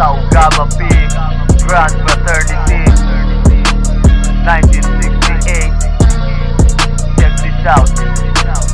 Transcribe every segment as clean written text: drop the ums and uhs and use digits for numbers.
Tau Gamma Pi Grand Fraternity 1968. Check this out.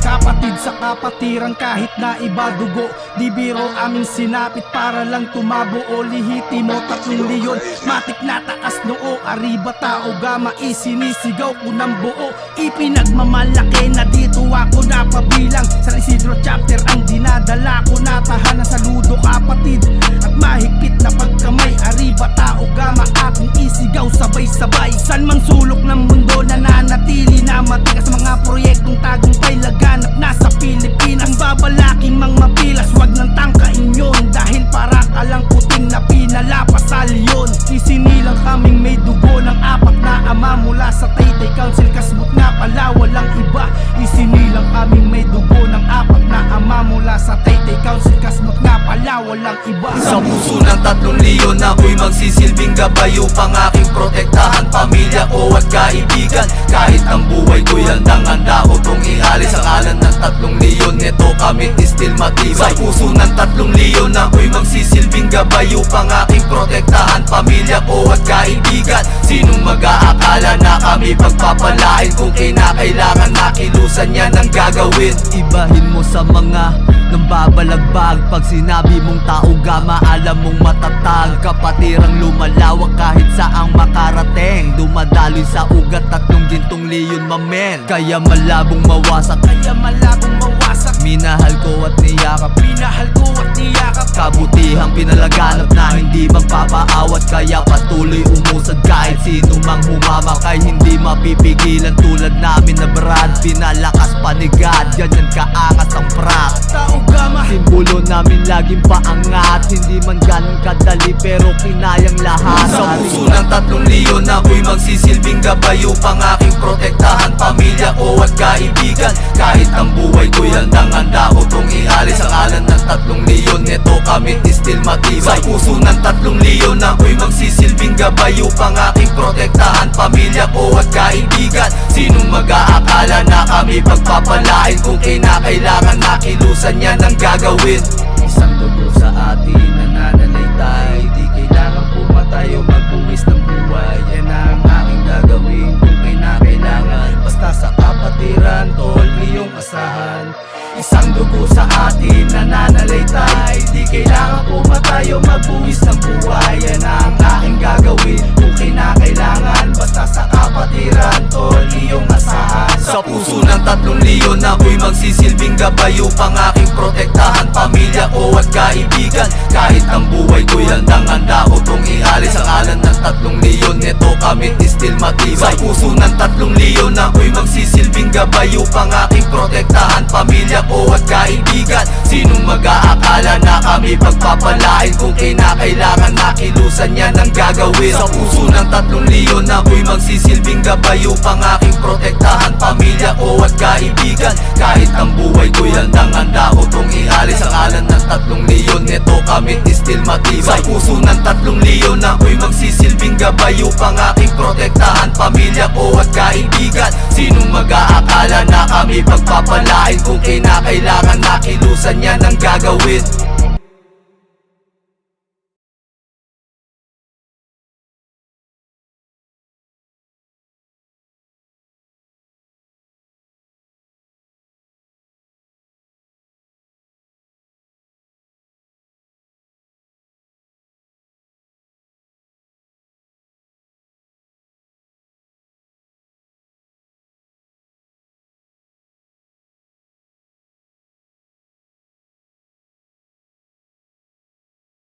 Kapatid sa kapatiran kahit na iba dugo, di biro aming sinapit para lang tumabuo. Lihitimo 3 leyon, matik na taas noo. Arriba Tau Gamma, isinisigaw ko ng buo. Ipinagmamalaki na dito ako napabilang. Sa Isidro chapter ang dinadala ko na tahanan. Saludo kapatid at mahigpit na pagkamay. Arriba Tau Gamma, ating isigaw sabay-sabay. San mang sulok ng mundo nananatili na matigas. Mga proyektong tagumpay laganap na sa Pilipinas. Ang babalaking mang mapilas, wag nang tangkain yun. Dahil para ka lang puting na pinalapas sa leon. Isinilang kaming may dugo ng 4 na ama mula sa Taytay Council. Kasmut nga pala walang iba. Isinilang kaming may dugo ng 4 na ama mula sa Taytay Council. Kasmut nga pala walang iba. Sa puso ng 3 leyon ako'y magsisilbing gabay upang aking protektahan pamilya ko at kaibigan. Kahit ang buhay ko'y handang-handa ko tong ihali sa ngalan ng 3 leyon. Neto kami still matibay. Sa puso ng 3 leyon ako'y magsisilbing gabay upang aking protektahan pamilya ko at kaibigan. Sinong mag-aakala na kami pagpapalain kung kinakailangan nakilusan yan ang gagawin. Ibahin mo sa mga nang babalagbag. Pag sinabi mong Tau Gamma, alam mong matatag. Kapatirang lumalawak kahit saang makarating. Dumadaloy sa ugat 3 gintong leyon mamen. Kaya malabong mawasak, Kaya malabong mawasak. minahal ko at niyakap. Minahal ko at niyakap. Kabutihang pinalaganap na hindi magpapaawat. Kaya patuloy umusad kahit sino mang humamak. Ay hindi mapipigilan tulad namin na Brad. Pinalakas panigad, ganyan kaangas ang prak. Tau Gamma, Simbolo namin laging paangat. Hindi man ganun kadali pero kinayang lahat. Sa puso ng 3 leyon ako'y magsisilbing gabay upang aking protektahan pamilya ko at kaibigan. Kahit ang buhay ko'y handang-handa ko tong ihali sa ngalan ng 3 leyon. Neto kami still matibay. Sa puso ng 3 leyon ako'y magsisilbing gabay upang aking protektahan pamilya ko at kaibigan. Sinong mag-aakala na kami pagpapalain kung kinakailangan nakilusan yan ang gagawin. Isang dugo sa atin nananalaytay. Di kailangan pumatay o magbuwis ng buhay. Yan ang aking gagawin kung kinakailangan. Basta sa kapatiran, tol, iyong asahan. Isang dugo sa atin nananalaytay. Di kailangan pumatay o magbuwis ng buhay. Yan ang aking gagawin kung kinakailangan. Basta sa kapatiran, tol, iyong asahan. Sa puso ng 3 leyon ako'y magsisilbing gabay upang aking protektahan pamilya ko at kaibigan. Kahit ang buhay ko'y handang-handa ko tong ihali sa ngalan ng 3 leyon. Neto kami still matibay. Sa puso ng 3 leyon ako'y magsisilbing gabay upang aking protektahan pamilya ko at kaibigan. Sinong mag-aakala na kami pagpapalain kung kinakailangan nakilusan yan ang gagawin. Sa puso ng 3 leyon ako'y magsisilbing gabay upang aking protektahan pamilya ko at kaibigan. Kahit ang buhay ko'y handang-handa ko tong ihali sa ngalan ng 3 leyon. Neto kami still matibay. Sa puso ng 3 leyon ako'y magsisilbing gabay upang aking protektahan pamilya ko at kaibigan. Sinong mag-aakala na kami pagpapalain kung kinakailangan nakilusan yan ang gagawin.